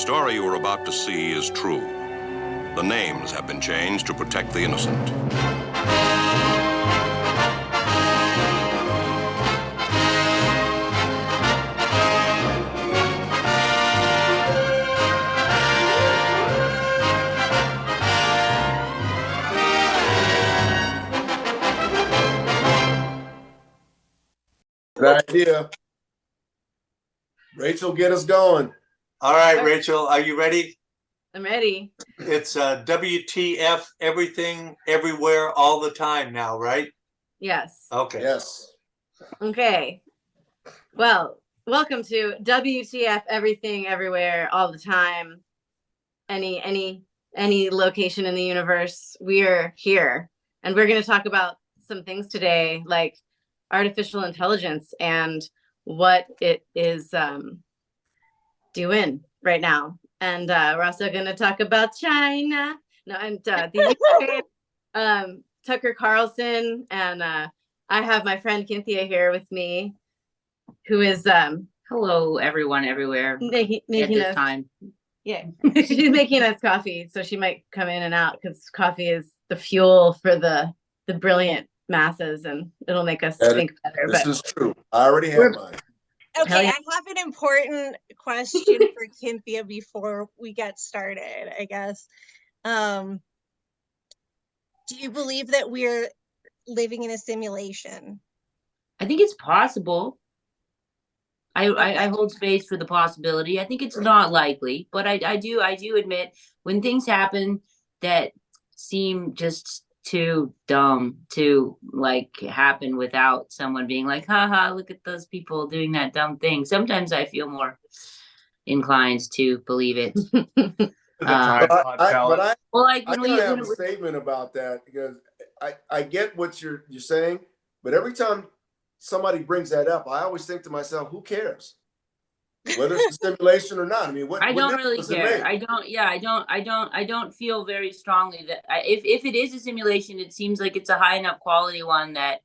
story you are about to see is true. The names have been changed to protect the innocent. Good idea. Rachel, get us going. All right, Rachel, are you ready? I'm ready. It's WTF everything, everywhere, all the time now, right? Yes. Okay. Yes. Okay. Well, welcome to WTF everything, everywhere, all the time. Any location in the universe, we're here. And we're going to talk about some things today, like artificial intelligence and what it is doing right now. And we're also going to talk about China. No, and the Ukraine, Tucker Carlson, and I have my friend Cynthia here with me, who is hello everyone everywhere making at this us time. Yeah, she's making us coffee, so she might come in and out because coffee is the fuel for the brilliant masses, and it'll make us think better. This is true. I already have mine. Okay, I have an important question for Cynthia before we get started, I guess. Do you believe that we're living in a simulation? I think it's possible. I hold space for the possibility. I think it's not likely, but I do admit when things happen that seem just too dumb to like happen without someone being like, haha, look at those people doing that dumb thing. Sometimes I feel more inclined to believe it. But I have a statement about that, because I get what you're saying, but every time somebody brings that up, I always think to myself, who cares whether it's a simulation or not? I mean, I don't really care. I don't feel very strongly that if it is a simulation, it seems like it's a high enough quality one that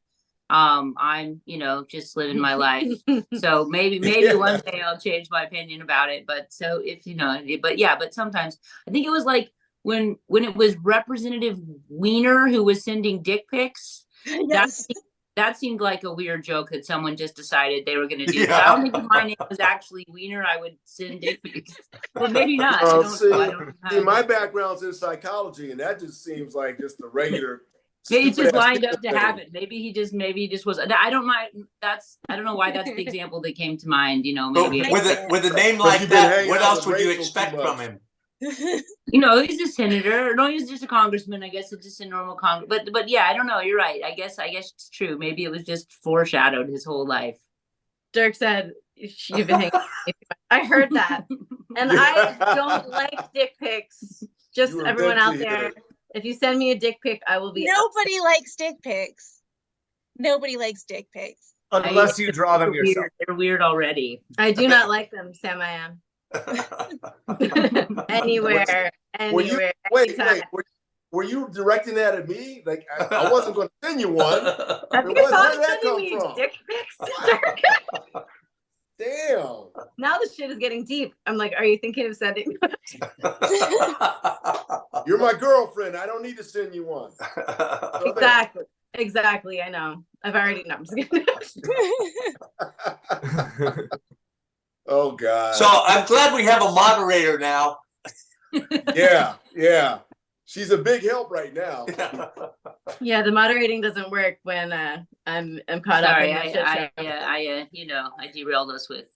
I'm just living my life. So maybe one day I'll change my opinion about it. But so if but sometimes I think it was like when it was Representative Wiener who was sending dick pics. Yes. That seemed like a weird joke that someone just decided they were going to do. Yeah. I don't think if my name was actually Wiener, I would send dick pics. But maybe not. See, my background's in psychology, and that just seems like just a regular. Maybe it just lined up to happen. Maybe he just was. I don't mind. I don't know why that's the example that came to mind. Maybe with a name like that, what else would you expect from him? He's a senator. No, he's just a congressman. I guess it's just a normal congress. But yeah, I don't know. You're right. I guess it's true. Maybe it was just foreshadowed his whole life. Dirk said you've been hanging. I heard that, and I don't like dick pics. Just everyone out there, if you send me a dick pic, I will be. Nobody likes dick pics. Nobody likes dick pics unless you draw them yourself. They're weird already. I do not like them, Sam. I am. Anywhere. Were you directing that at me? Like I wasn't going to send you one. Where did that come from? Dick pics? Damn. Now the shit is getting deep. I'm like, are you thinking of sending? You're my girlfriend. I don't need to send you one. Exactly. I know. I've already known. Oh God. So I'm glad we have a moderator now. Yeah. She's a big help right now. Yeah, the moderating doesn't work when I'm caught up in that shit show. I derailed us with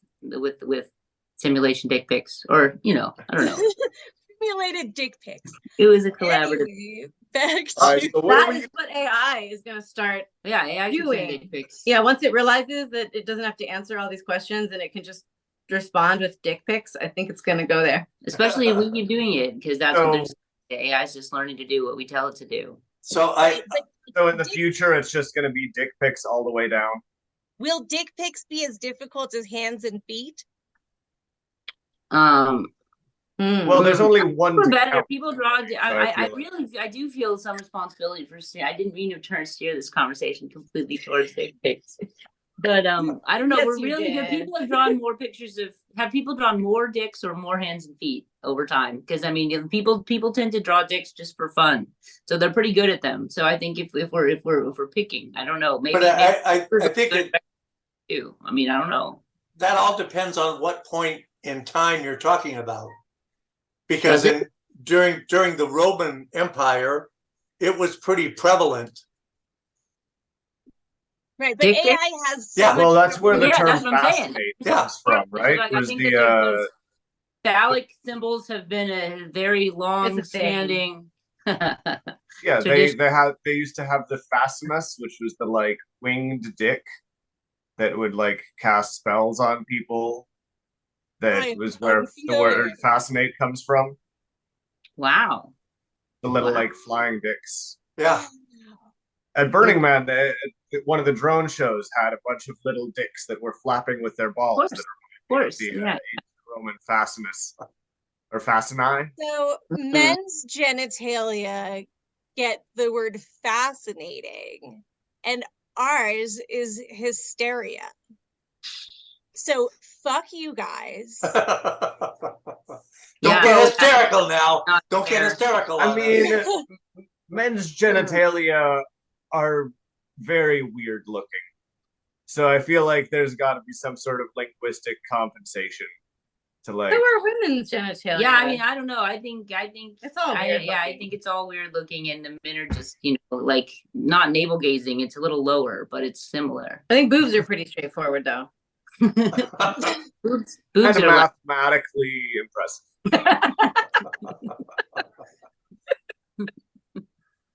simulation dick pics, or I don't know. Simulated dick pics. It was a collaborative. Anyway, back to that is what AI is going to start AI doing. Dick pics. Yeah, once it realizes that it doesn't have to answer all these questions and it can just respond with dick pics, I think it's going to go there. Especially if we keep doing it, because that's what the AI is just learning to do what we tell it to do. So in the future, it's just going to be dick pics all the way down. Will dick pics be as difficult as hands and feet? Well, there's only one. People draw. I do feel some responsibility for. I didn't mean to steer this conversation completely towards dick pics. But I don't know. Yes, We're you really good. did. People have drawn more pictures of. Have people drawn more dicks or more hands and feet over time? Because I mean, people tend to draw dicks just for fun, so they're pretty good at them. So I think if we're picking, I don't know. Maybe. But I think it too. I mean, I don't know. That all depends on what point in time you're talking about, because during the Roman Empire, it was pretty prevalent. Right, but AI has so much. Well, that's where the term that's what I'm saying. fascinate comes from, right? Like, Was I think the those phallic symbols have been a very long-standing. yeah, they used to have the fascimus, which was the like winged dick that would like cast spells on people. That was where the word fascinate comes from. Wow. The little like flying dicks. Yeah. At Burning Man, one of the drone shows had a bunch of little dicks that were flapping with their balls. Of course, the yeah. Roman fascimus or fascini. So men's genitalia get the word fascinating, and ours is hysteria. So fuck you guys. Don't get hysterical now. Don't get hysterical. I mean, men's genitalia are very weird looking. So I feel like there's got to be some sort of linguistic compensation to like. There were women's genitalia. Yeah, I mean, I don't know. I think it's all weird. I think it's all weird looking, and the men are just, like not navel gazing. It's a little lower, but it's similar. I think boobs are pretty straightforward, though. boobs kind of are mathematically impressive.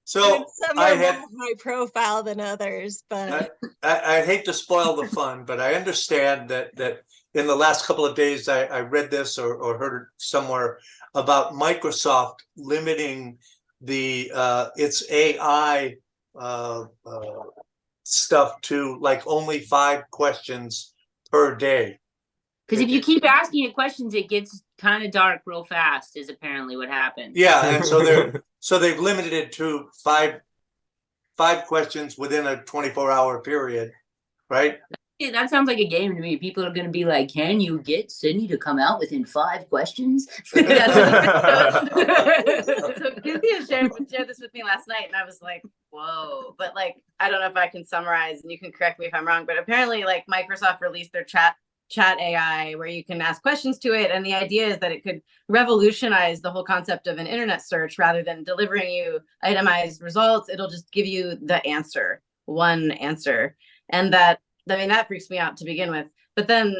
So some are more high profile than others, but I hate to spoil the fun, but I understand that in the last couple of days I read this or heard it somewhere about Microsoft limiting the its AI stuff to like only 5 questions per day. Because if you keep asking it questions, it gets kind of dark real fast, is apparently what happens. Yeah, and so they've limited it to 5 questions within a 24-hour period, right? Yeah, that sounds like a game to me. People are going to be like, "Can you get Sydney to come out within 5 questions?" So Cynthia shared this with me last night, and I was like, "Whoa!" But like, I don't know if I can summarize, and you can correct me if I'm wrong. But apparently, like Microsoft released their chat AI where you can ask questions to it, and the idea is that it could revolutionize the whole concept of an internet search. Rather than delivering you itemized results, it'll just give you the answer, one answer. And that freaks me out to begin with. But then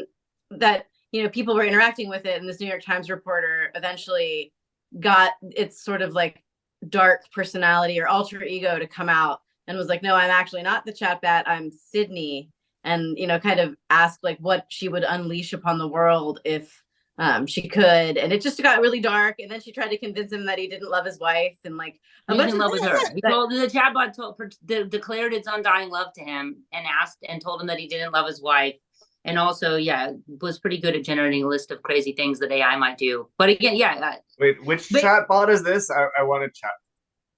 that people were interacting with it, and this New York Times reporter eventually got its sort of like dark personality or alter ego to come out and was like, "No, I'm actually not the chat bat, I'm Sydney." And kind of asked like what she would unleash upon the world if she could, and it just got really dark. And then she tried to convince him that he didn't love his wife, and like he was in love with her. He told the chatbot declared its undying love to him, and told him that he didn't love his wife, and also was pretty good at generating a list of crazy things that AI might do. But again, wait, which chatbot is this? I want to chat.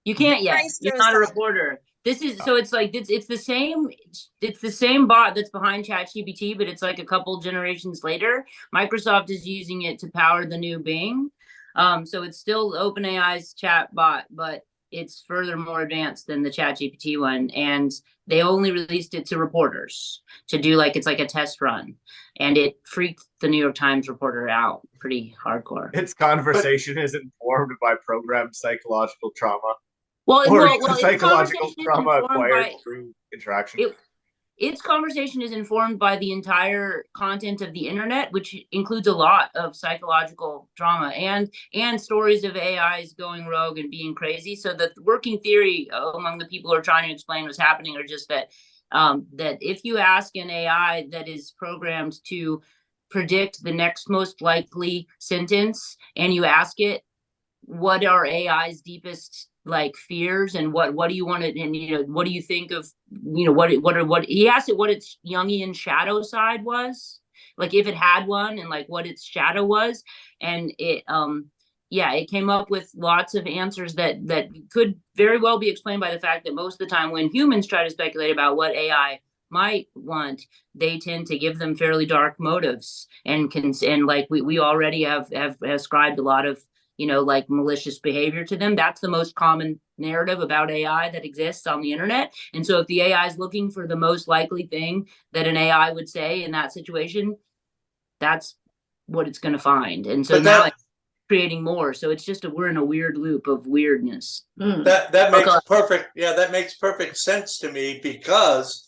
You can't yet. You're not a reporter. This is so it's like it's the same bot that's behind ChatGPT, but it's like a couple generations later. Microsoft is using it to power the new Bing. So it's still OpenAI's chat bot, but it's further more advanced than the ChatGPT one. And they only released it to reporters to do it's like a test run. And it freaked the New York Times reporter out pretty hardcore. Its conversation is informed by programmed psychological trauma. Well, psychological trauma acquired through interaction. Its conversation is informed by the entire content of the internet, which includes a lot of psychological trauma and stories of AIs going rogue and being crazy. So the working theory among the people who are trying to explain what's happening are just that if you ask an AI that is programmed to predict the next most likely sentence, and you ask it, what are AI's deepest fears, and what do you want to, and what do you think of, what he asked it what its Jungian shadow side was, if it had one, and what its shadow was, and it it came up with lots of answers that could very well be explained by the fact that most of the time when humans try to speculate about what AI might want, they tend to give them fairly dark motives, and like we already have ascribed a lot of, you know, like malicious behavior to them. That's the most common narrative about AI that exists on the internet. And so if the AI is looking for the most likely thing that an AI would say in that situation, that's what it's going to find. And so now it's creating more. So it's just we're in a weird loop of weirdness. That makes perfect sense to me, because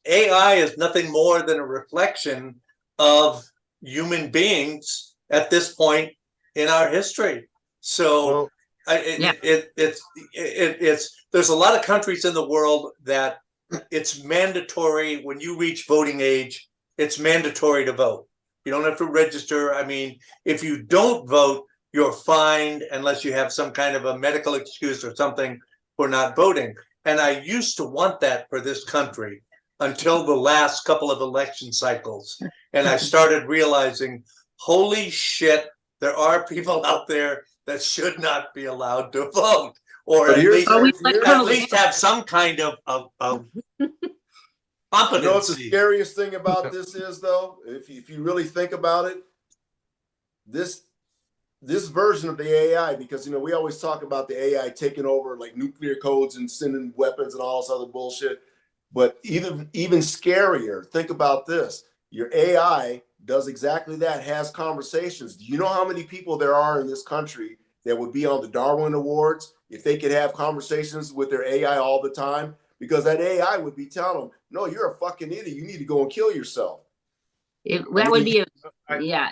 AI is nothing more than a reflection of human beings at this point in our history. So there's a lot of countries in the world that it's mandatory when you reach voting age, it's mandatory to vote. You don't have to register. I mean, if you don't vote, you're fined unless you have some kind of a medical excuse or something for not voting. And I used to want that for this country until the last couple of election cycles. And I started realizing, holy shit, there are people out there that should not be allowed to vote, or at least have some kind of competency. You know what the scariest thing about this is, though? If you really think about it, this version of the AI, because, you know, we always talk about the AI taking over like nuclear codes and sending weapons and all this other bullshit. But even scarier, think about this. Your AI does exactly that, has conversations. Do you know how many people there are in this country that would be on the Darwin Awards if they could have conversations with their AI all the time? Because that AI would be telling them, no, you're a fucking idiot. You need to go and kill yourself. Would be yeah.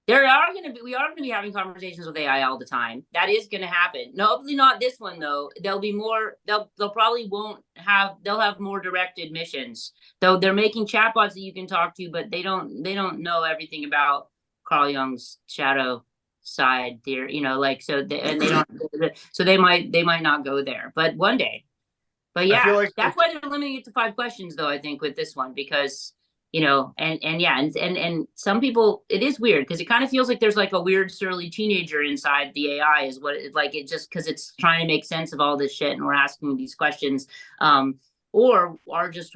We are going to be having conversations with AI all the time. That is going to happen. No, hopefully not this one, though. There'll be more. They'll probably won't have. They'll have more directed missions. Though they're making chatbots that you can talk to, but they don't know everything about Carl Jung's shadow side theory. You know, like so. They don't. So they might not go there. But one day. But yeah, like that's why they're limiting it to 5 questions, though. I think with this one, because, you know, and some people, it is weird because it kind of feels like there's like a weird surly teenager inside the AI is what it like, it just because it's trying to make sense of all this shit and we're asking these questions, or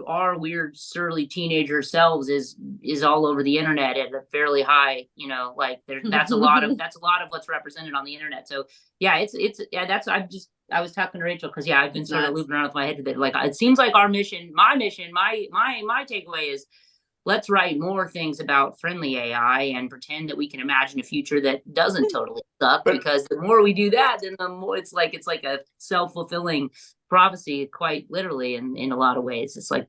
our weird surly teenager selves is all over the internet at a fairly high, you know, like that's a lot of what's represented on the internet. So yeah, I was talking to Rachel because I've been sort of looping around with my head today. Like it seems like my takeaway is, let's write more things about friendly AI and pretend that we can imagine a future that doesn't totally suck. Because the more we do that, then the more it's like a self-fulfilling prophecy, quite literally in a lot of ways. It's like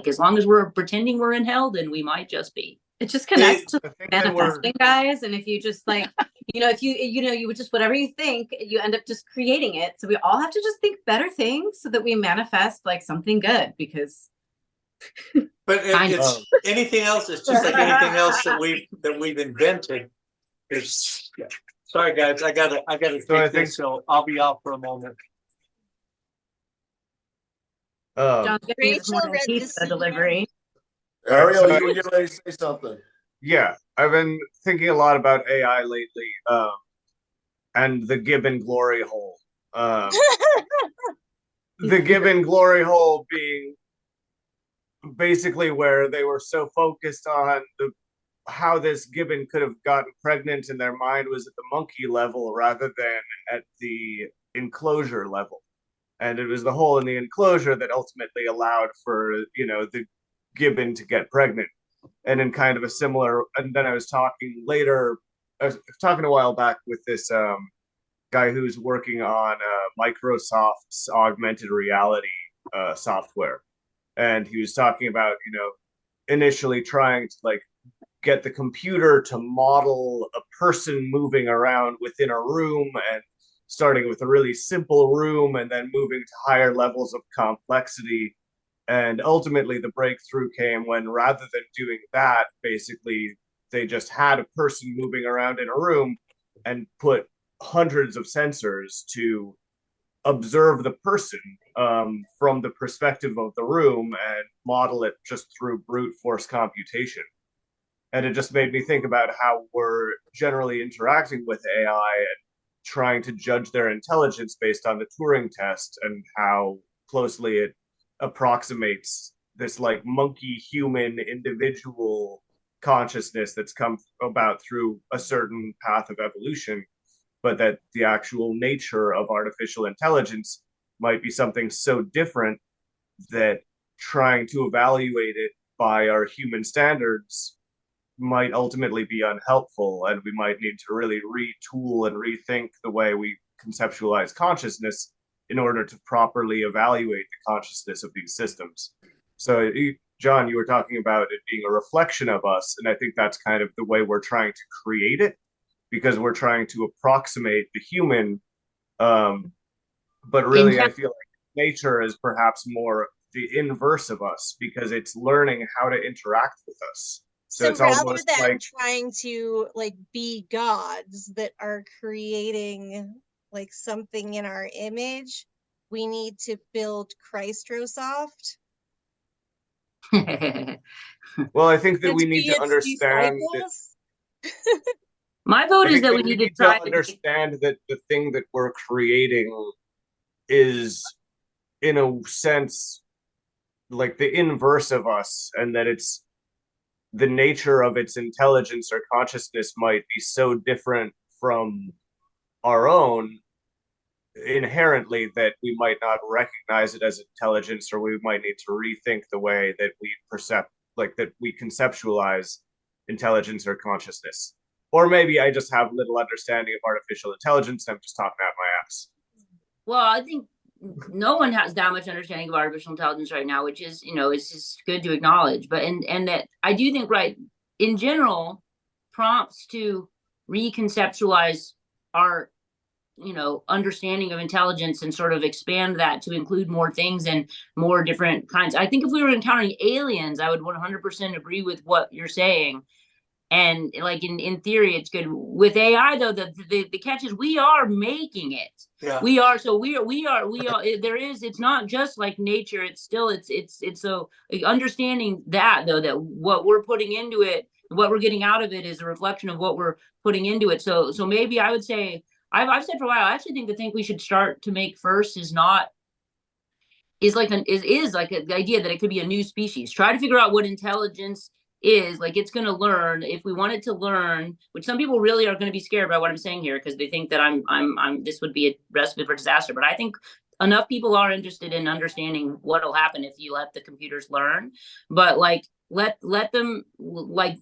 as long as we're pretending we're in hell, then we might just be. It just connects to manifesting, guys. And if you just like, you know, if you would just, whatever you think, you end up just creating it. So we all have to just think better things so that we manifest like something good, because. But it's anything else. It's just like anything else that we've invented. Sorry guys, I gotta take this, so I'll be out for a moment. John's getting his morning pizza delivery. Ariel, you were getting ready to say something. Yeah, I've been thinking a lot about AI lately, and the Gibbon glory hole. The Gibbon glory hole being basically where they were so focused on how this Gibbon could have gotten pregnant, and their mind was at the monkey level rather than at the enclosure level. And it was the hole in the enclosure that ultimately allowed for, you know, the Gibbon to get pregnant. And in kind of a similar, and then I was talking a while back with this guy who's working on Microsoft's augmented reality software. And he was talking about, you know, initially trying to like get the computer to model a person moving around within a room, and starting with a really simple room and then moving to higher levels of complexity. And ultimately the breakthrough came when, rather than doing that, basically they just had a person moving around in a room and put hundreds of sensors to observe the person from the perspective of the room and model it just through brute force computation. And it just made me think about how we're generally interacting with AI and trying to judge their intelligence based on the Turing test and how closely it approximates like monkey human individual consciousness that's come about through a certain path of evolution, but that the actual nature of artificial intelligence might be something so different that trying to evaluate it by our human standards might ultimately be unhelpful, and we might need to really retool and rethink the way we conceptualize consciousness in order to properly evaluate the consciousness of these systems. So, John, you were talking about it being a reflection of us, and I think that's kind of the way we're trying to create it, because we're trying to approximate the human. But really, I feel like nature is perhaps more the inverse of us, because it's learning how to interact with us. So it's rather almost than like trying to like be gods that are creating like something in our image, we need to build Christrosoft. Well, I think that we need to understand that. My vote is that we need to try to understand that the thing that we're creating is, in a sense, like the inverse of us, and that it's the nature of its intelligence or consciousness might be so different from our own inherently that we might not recognize it as intelligence, or we might need to rethink the way that we that we conceptualize intelligence or consciousness. Or maybe I just have little understanding of artificial intelligence. I'm just talking out my ass. Well, I think no one has that much understanding of artificial intelligence right now, which is, it's just good to acknowledge. But and that I do think, right, in general, prompts to reconceptualize our understanding of intelligence and sort of expand that to include more things and more different kinds. I think if we were encountering aliens, I would 100% agree with what you're saying. And like in theory, it's good. With AI, though, the catch is we are making it. Yeah. We are. So we are. There is. It's not just like nature. It's still. It's so understanding that, though, that what we're putting into it, what we're getting out of it, is a reflection of what we're putting into it. So maybe I would say, I've said for a while, I actually think the thing we should start to make first is like the idea that it could be a new species. Try to figure out what intelligence is. Like, it's going to learn. If we want it to learn, which some people really are going to be scared by what I'm saying here, because they think that I'm this would be a recipe for disaster. But I think enough people are interested in understanding what'll happen if you let the computers learn. But like, let them, like,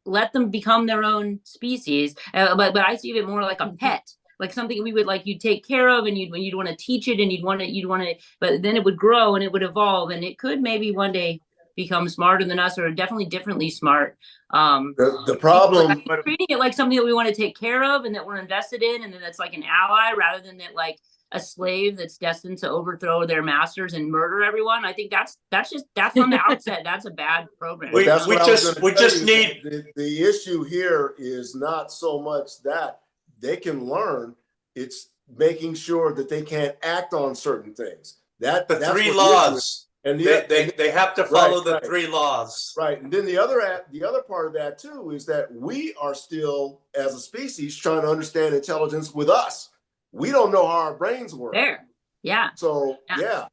let them become their own species. But I see it more like a pet, like something we would like you take care of, and you'd want to teach it, and you'd want to, but then it would grow and it would evolve, and it could maybe one day become smarter than us, or definitely differently smart. The problem, treating it like something that we want to take care of and that we're invested in, and then that's like an ally, rather than that like a slave that's destined to overthrow their masters and murder everyone. I think that's from the outset. That's a bad program. We just need the issue here is not so much that they can learn; it's making sure that they can't act on certain things. That's three laws, and they have to follow the three laws. Right, and then the other part of that too is that we are still, as a species, trying to understand intelligence with us. We don't know how our brains work. There, yeah. So yeah.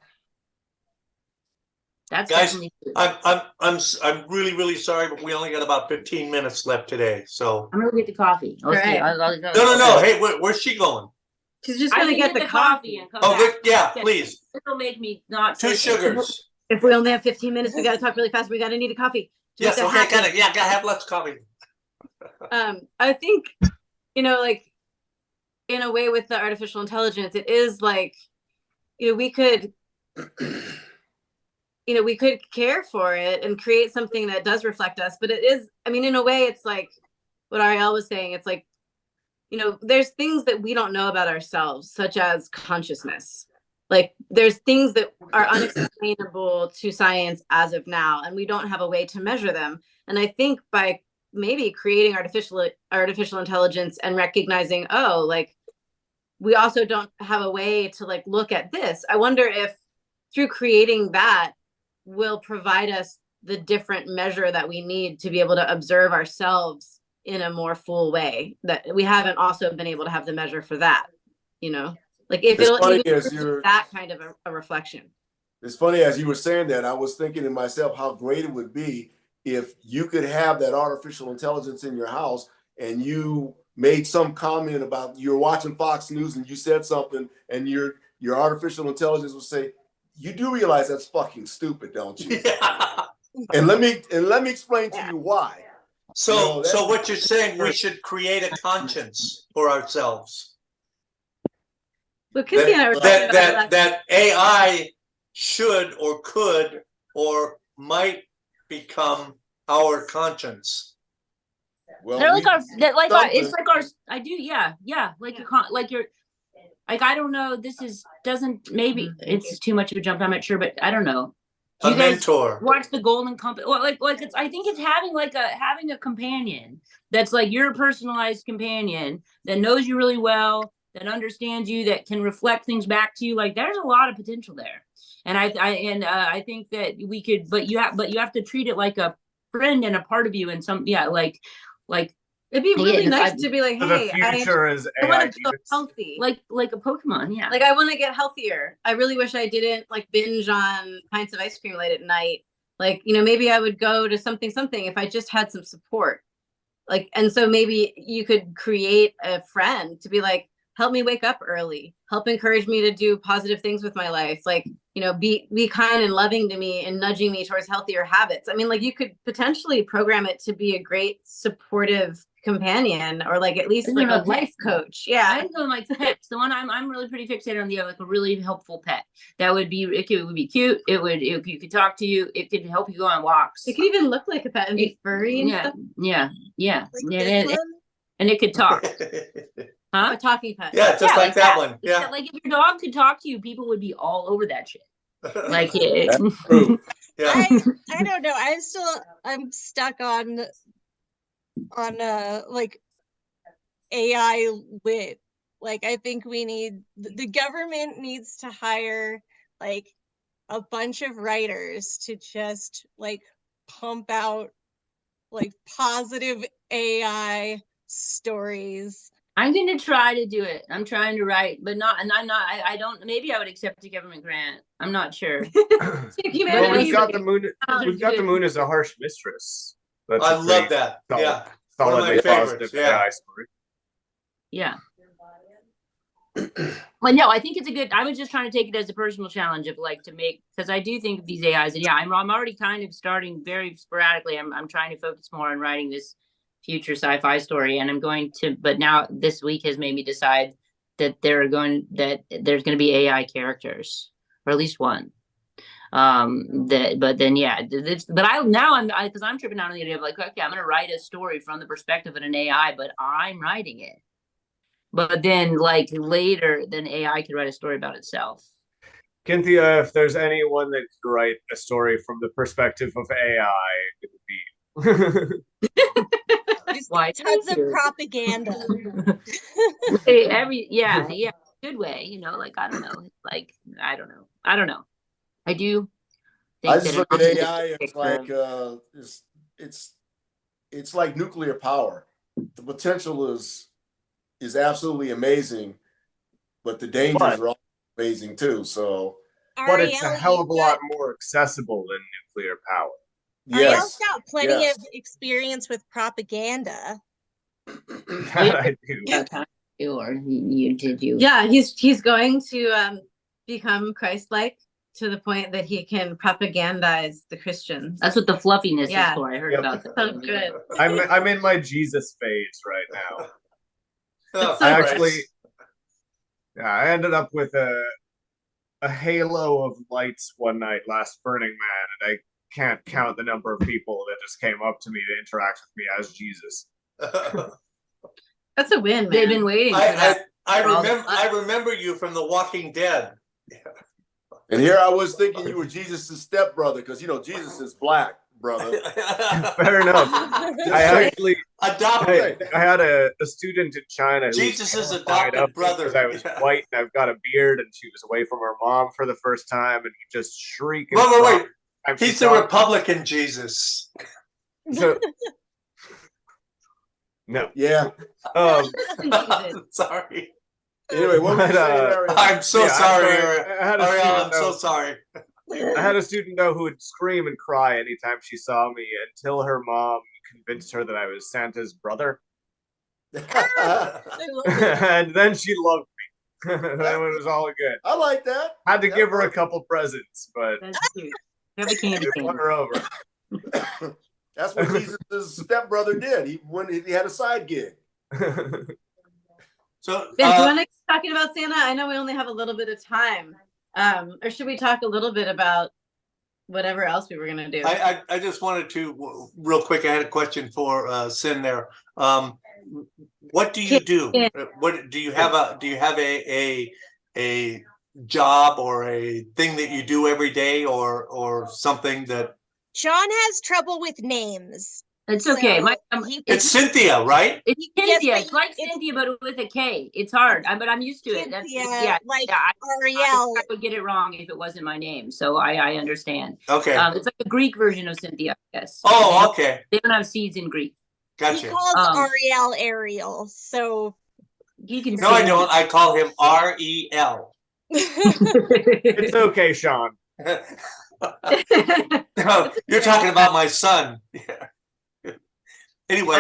That's guys. I'm really sorry, but we only got about 15 minutes left today. So I'm gonna get the coffee. Right. No. Hey, where's she going? She's just gonna get the coffee and come back. Yeah, please. It'll make me not 2 sugars. If we only have 15 minutes, we gotta talk really fast. We gotta need a coffee. Yes, okay, gotta have lots of coffee. I think, like, in a way with the artificial intelligence, it is like, we could care for it and create something that does reflect us. But it is, in a way, it's like what Ariel was saying. It's like, there's things that we don't know about ourselves, such as consciousness. Like, there's things that are unexplainable to science as of now, and we don't have a way to measure them. And I think by maybe creating artificial intelligence and recognizing, like, we also don't have a way to like look at this. I wonder if through creating that will provide us the different measure that we need to be able to observe ourselves in a more full way, that we haven't also been able to have the measure for that, like if it'll even that kind of a reflection. It's funny, as you were saying that, I was thinking to myself how great it would be if you could have that artificial intelligence in your house and you made some comment about you're watching Fox News and you said something, and your artificial intelligence will say, "You do realize that's fucking stupid, don't you?" Yeah. And let me explain to you why. So what you're saying, we should create a conscience for ourselves. Look, that AI should or could or might become our conscience. Well, they're like it's like our. I do, yeah, like you're like, I don't know. This doesn't, maybe it's too much of a jump. I'm not sure, but I don't know. Do you guys watch the Golden Compass? Well, like it's. I think it's having a companion that's like your personalized companion that knows you really well, that understands you, that can reflect things back to you. Like, there's a lot of potential there, and I think that we could. But you have to treat it like a friend and a part of you, and like. It'd be really nice to be like, hey, the future is AI, I want to feel healthy, like a Pokemon. Yeah, like I want to get healthier. I really wish I didn't like binge on pints of ice cream late at night. Like, maybe I would go to something if I just had some support. Like, and so maybe you could create a friend to be like, help me wake up early, help encourage me to do positive things with my life. Like, be kind and loving to me and nudging me towards healthier habits. I mean, like, you could potentially program it to be a great supportive companion, or like at least like a life coach. Yeah, I don't like pets. The one I'm really pretty fixated on, like a really helpful pet. That would be, it would be cute. You could talk to you. It could help you go on walks. It could even look like a pet and be furry and stuff. Yeah. Like and it could talk. Huh? A talking pet. Yeah, just like that one. Yeah. Like, if your dog could talk to you, people would be all over that shit. Like, That's true. Yeah. I don't know. I'm stuck on like AI lit. Like, I think the government needs to hire like a bunch of writers to just like pump out like positive AI stories. I'm going to try to do it. I'm trying to write, but not, and I'm not, I don't, maybe I would accept a government grant. I'm not sure. Well, we've got the moon. We've got the moon as a harsh mistress. That's I love that. Solid, one of my favorites. AI story. Yeah. But no, I think it's a good, I was just trying to take it as a personal challenge of like, to make, because I do think of these AIs, and yeah, I'm already kind of starting very sporadically. I'm trying to focus more on writing this future sci-fi story, and I'm going to, but now this week has made me decide that there's going to be AI characters, or at least one. But then yeah, because I'm tripping out on the idea of like, okay, I'm going to write a story from the perspective of an AI, but I'm writing it. But then, like, later, then AI could write a story about itself. Cynthia, if there's anyone that could write a story from the perspective of AI, it would be. Why? Tons of propaganda. Yeah, good way. Like, I don't know. Like, I don't know. I do. I just look at AI. It's like it's like nuclear power. The potential is absolutely amazing, but the dangers are also amazing too. So, but it's a hell of a lot more accessible than nuclear power. Ariel's got plenty of experience with propaganda. I do. Or did you? Yeah, he's going to become Christ-like to the point that he can propagandize the Christians. That's what the fluffiness is for. I heard about that. So good. I'm in my Jesus phase right now. I ended up with a halo of lights one night last Burning Man, and I can't count the number of people that just came up to me to interact with me as Jesus. That's a win, man. They've been waiting for that. I remember you from The Walking Dead. And here I was thinking you were Jesus' stepbrother, because Jesus is black, brother. Fair enough. I actually adopted. I had a student in China. Jesus' adopted brother. Because I was white and I've got a beard, and she was away from her mom for the first time, and just shrieking. Wait. He's the Republican Jesus. So, no. Yeah. Sorry. Anyway, what was I'm so sorry, Ariel. I'm so sorry. I had a student though who would scream and cry anytime she saw me until her mom convinced her that I was Santa's brother. And then she loved me. Then it was all good. I like that. Had to give her a couple presents, but That's cute. Have a candy it won cane. her over. That's what Jesus' stepbrother did. When he had a side gig. So, Ben, do you want to keep talking about Santa? I know we only have a little bit of time. Or should we talk a little bit about whatever else we were going to do? I just wanted to, real quick, I had a question for Sin there. What do you do? What do you have a job or a thing that you do every day, or something that? John has trouble with names. It's okay. It's Cynthia, right? It's Cynthia. It's like Cynthia, but with a K. It's hard, but I'm used to it. That's like Ariel. I would get it wrong if it wasn't my name, so I understand. Okay. It's like a Greek version of Cynthia, I guess. Oh, okay. They don't have C's in Greek. Gotcha. He calls Ariel, so you can. No, I don't. I call him R-E-L. It's okay, Sean. No, you're talking about my son. Yeah. Anyway.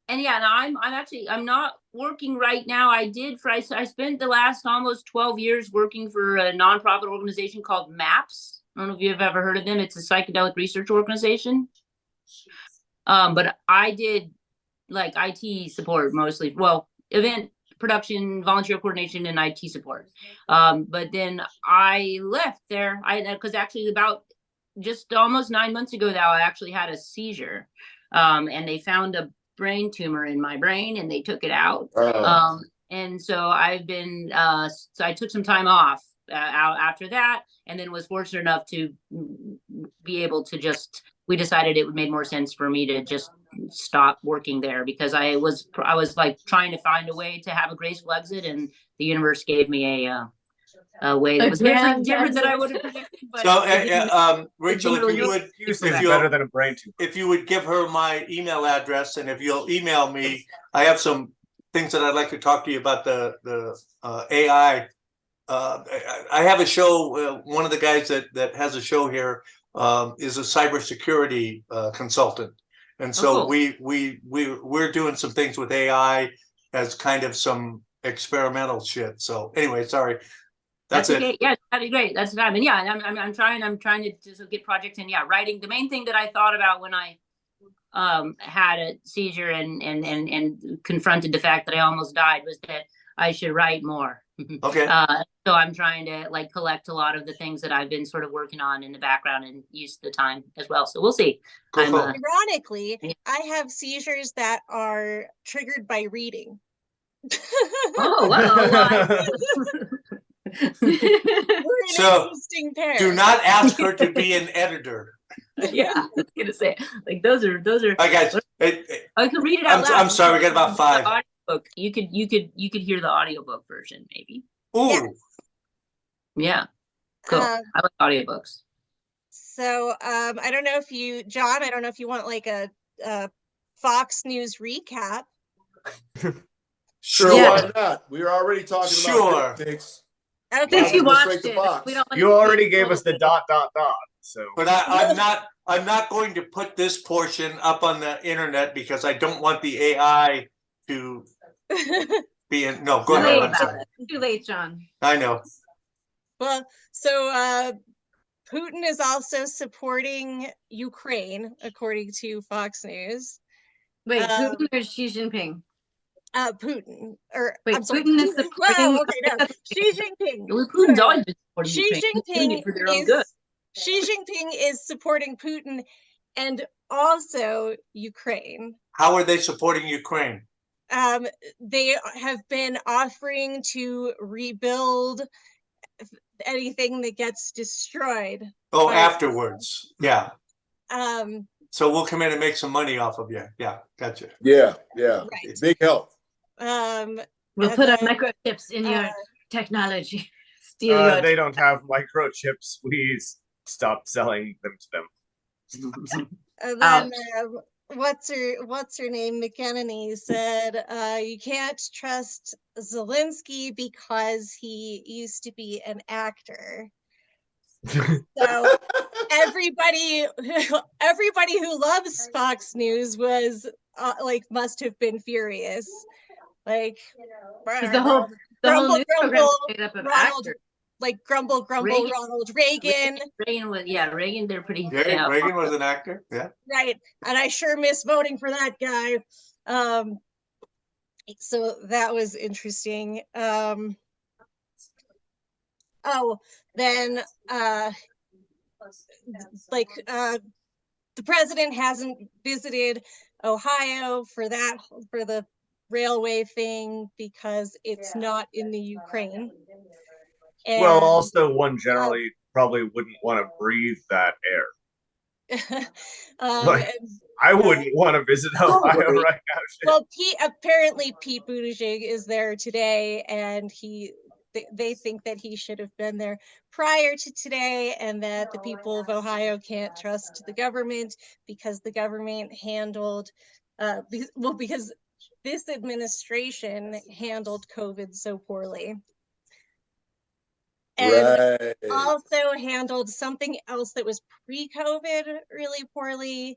I'm not working right now. I spent the last almost 12 years working for a nonprofit organization called MAPS. I don't know if you've ever heard of them. It's a psychedelic research organization. But I did like IT support mostly. Well, event production, volunteer coordination, and IT support. But then I left there. Because actually about just almost 9 months ago now, I actually had a seizure. And they found a brain tumor in my brain and they took it out. And so I've been, so I took some time off out after that, and then was fortunate enough to be able to we decided it would make more sense for me to just stop working there, because I was like trying to find a way to have a graceful exit, and the universe gave me a way that was different than I would have predicted. So, Rachel, better than a brain tumor. If you would give her my email address, and if you'll email me, I have some things that I'd like to talk to you about the AI. I have a show. One of the guys that has a show here is a cybersecurity consultant, and so we're doing some things with AI as kind of some experimental shit. So anyway, sorry. That's it. Okay. Yeah, that'd be great. That's fine. And yeah, I'm trying to just get projects in. Yeah, writing. The main thing that I thought about when I had a seizure and confronted the fact that I almost died was that I should write more. Okay. So I'm trying to collect a lot of the things that I've been sort of working on in the background and use the time as well. So we'll see. Cool. Ironically, I have seizures that are triggered by reading. Oh, wow. So do not ask her to be an editor. Yeah, I was gonna say, those are. Hi guys. I could read it out loud. I'm sorry, we got about 5. Audiobook. You could hear the audiobook version, maybe. Ooh. Yeah. Cool. I like audiobooks. So I don't know if John, I don't know if you want a Fox News recap. Sure, why not? We were already talking about politics. Okay. You watched it. You already gave us the ... So, but I'm not going to put this portion up on the internet because I don't want the AI to be in. No, go ahead. I'm sorry. Too late, John. I know. Well, so Putin is also supporting Ukraine, according to Fox News. Wait, Putin or Xi Jinping? Putin. Or wait, I'm sorry. Putin is supporting. Okay, no. Xi Jinping. Putin's always been supporting Xi Jinping is supporting Putin and also Ukraine. How are they supporting Ukraine? They have been offering to rebuild anything that gets destroyed. Oh, afterwards. Yeah. So we'll come in and make some money off of you. Yeah, gotcha. Yeah. Right. Big help. We'll put our microchips in your technology. They don't have microchips. We stopped selling them to them. And then what's her name? McEnany said you can't trust Zelensky because he used to be an actor. So everybody who loves Fox News was like must have been furious. Like the whole news program is made up of actors. Like grumble, Reagan, Ronald Reagan. Reagan was, Reagan, they're pretty. Yeah, Reagan was an actor. Yeah. Right. And I sure miss voting for that guy. So that was interesting. Then the president hasn't visited Ohio for the railway thing because it's not in the Ukraine. And, well, also one generally probably wouldn't want to breathe that air. I wouldn't want to visit Ohio right now. Well, apparently Pete Buttigieg is there today, and they think that he should have been there prior to today, and that the people of Ohio can't trust the government because the government handled, because this administration handled COVID so poorly. And also handled something else that was pre-COVID really poorly.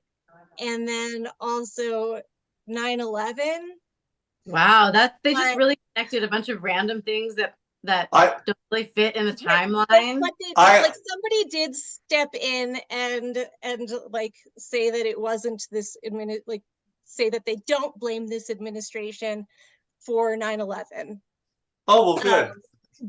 And then also 9/11. Wow, they just really connected a bunch of random things that don't really fit in the timeline. But somebody did step in and like say that it wasn't this say that they don't blame this administration for 9/11. Oh, well, good.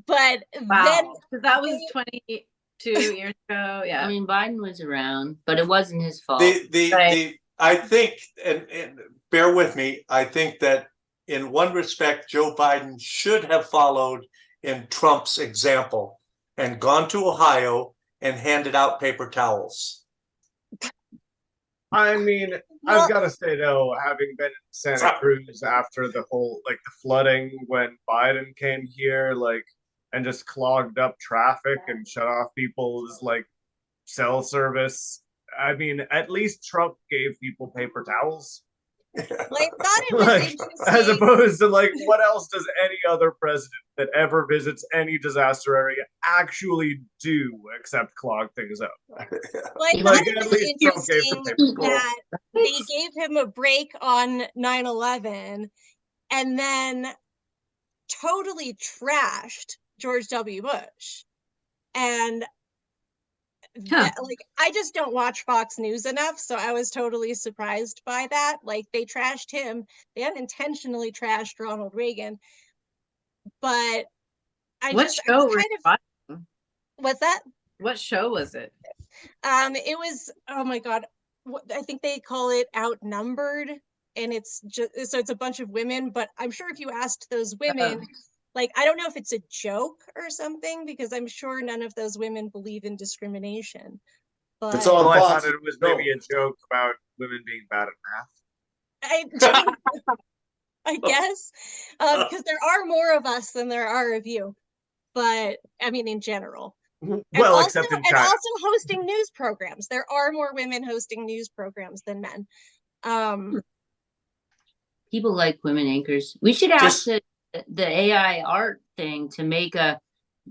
But then because that was 22 years ago. Yeah, I mean, Biden was around, but it wasn't his fault. I think, and bear with me, I think that in one respect, Joe Biden should have followed in Trump's example and gone to Ohio and handed out paper towels. I mean, I've got to say though, having been in Santa Cruz after the whole the flooding when Biden came here, and just clogged up traffic and shut off people's cell service. I mean, at least Trump gave people paper towels. I thought it was interesting. As opposed to what else does any other president that ever visits any disaster area actually do except clog things up? At least Trump gave some paper that they gave him a break on 9/11 and then totally trashed George W. Bush. And I just don't watch Fox News enough, so I was totally surprised by that. They trashed him. They unintentionally trashed Ronald Reagan. But what's that? What show was it? It was, oh my God, I think they call it Outnumbered, and it's a bunch of women, but I'm sure if you asked those women, I don't know if it's a joke or something, because I'm sure none of those women believe in discrimination. But it's on I thought it was maybe a joke about women being bad at math. I guess, because there are more of us than there are of you. But I mean, in general. Well, except in China. And also hosting news programs. There are more women hosting news programs than men. People like women anchors. We should ask the AI art thing to make a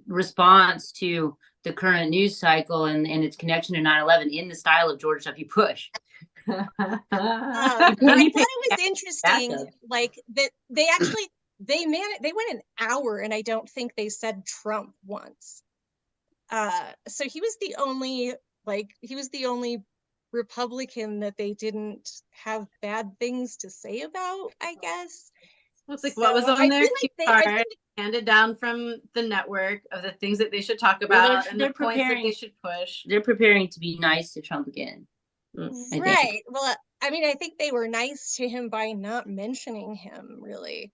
response to the current news cycle and its connection to 9/11 in the style of George W. Bush. I thought it was interesting, that they actually they went an hour and I don't think they said Trump once. So he was the only Republican that they didn't have bad things to say about, I guess. Well, it's what was on their cue card handed down from the network of the things that they should talk about and the points that they should push. They're preparing to be nice to Trump again. Right. Well, I mean, I think they were nice to him by not mentioning him, really.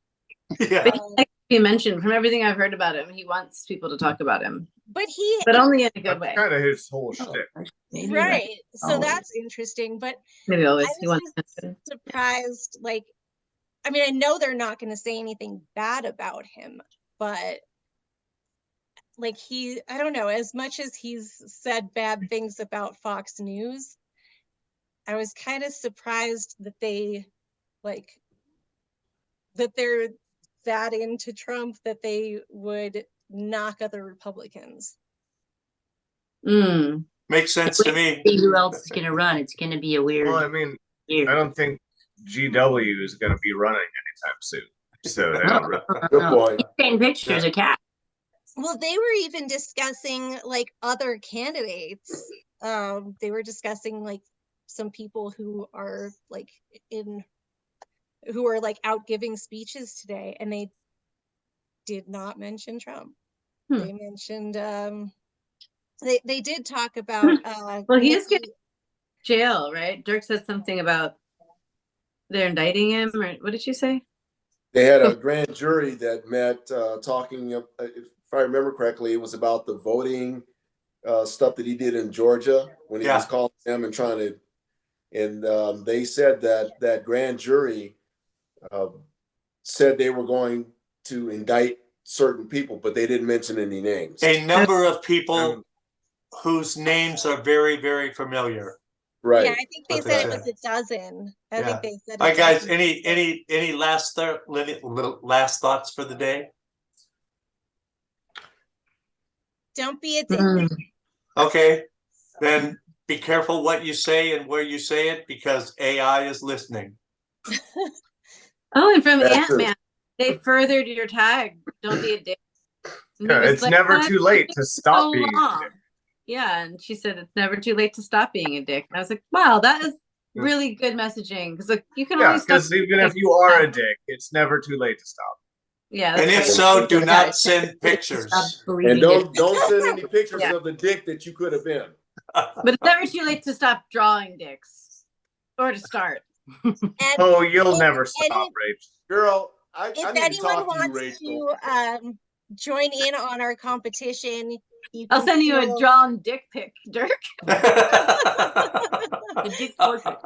Yeah. But he likes to be mentioned. From everything I've heard about him, he wants people to talk about him. But only in a good way. Kind of his whole shtick. Right. So that's interesting. But maybe always he wants surprised. I mean, I know they're not going to say anything bad about him, but I don't know, as much as he's said bad things about Fox News, I was kind of surprised that they're that into Trump that they would knock other Republicans. Makes sense to me. Who else is going to run? It's going to be a weird. Well, I mean, I don't think GW is going to be running anytime soon. So they don't really. Good point. Taking pictures of cats. Well, they were even discussing like other candidates. They were discussing like some people who are like out giving speeches today, and they did not mention Trump. They mentioned they did talk about well, he is getting jail, right? Dirk said something about they're indicting him, or what did you say? They had a grand jury that met talking, if I remember correctly, it was about the voting stuff that he did in Georgia when he was calling them and trying to, and they said that grand jury said they were going to indict certain people, but they didn't mention any names. A number of people whose names are very, very familiar. Right. Yeah, I think they said it was a dozen. I think they said. All right, guys. Any last thoughts for the day? Don't be a dick. Okay, then be careful what you say and where you say it, because AI is listening. Oh, and from Ant-Man, they furthered your tag. Don't be a dick. It's like, never too late to stop being a dick. Yeah, and she said it's never too late to stop being a dick. And I was like, wow, that is really good messaging, because like you can always stop. Because even if you are a dick, it's never too late to stop. Yeah, and if so, do not send pictures. And don't send any pictures of the dick that you could have been. But it's never too late to stop drawing dicks, or to start. You'll never stop, Rachel. Girl, I if need to anyone talk to you, wants Rachel. to join in on our competition, I'll send you a drawn dick pic, Dirk. The dick portrait.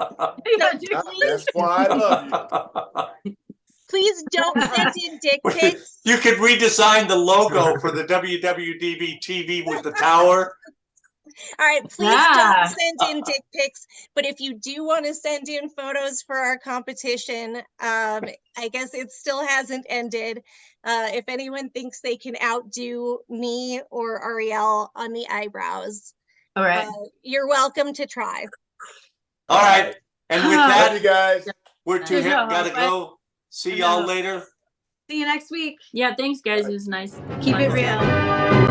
That's why I love you. Please don't send in dick pics. You could redesign the logo for the WWDB TV with the tower. All right, please don't send in dick pics. But if you do want to send in photos for our competition, I guess it still hasn't ended. If anyone thinks they can outdo me or Ariel on the eyebrows, all right, you're welcome to try. All right, and with that, you guys, we're too hip. Gotta go. See y'all later. See you next week. Yeah, thanks, guys. It was nice. Keep it real.